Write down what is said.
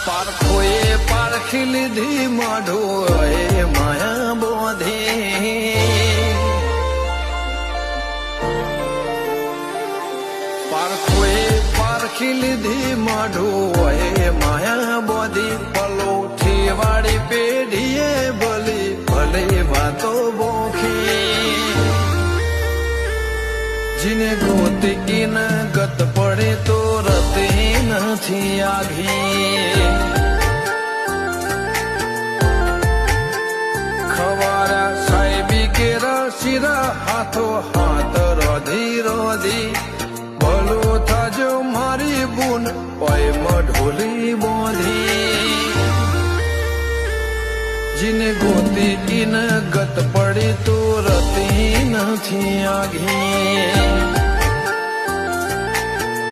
પારખોએ પારખી લીધી માઢોએ માયા બોધી પારખોએ પારખી લીધી માઢોએ માયા બોધી પલોઠી વાળી પેઢીએ ભલી ભલે વાતો બોખી જીને ગોતી ન ગત પડે તો રતે નથી આઘી ખવારા સાહેબી કે શિરા હાથો હાથ રોધી રોધી ભલું થાજો મારી બુન ઓય મઢોલી બોધી જીને ગોતી ન ગત પડી તો રતી નથી આઘી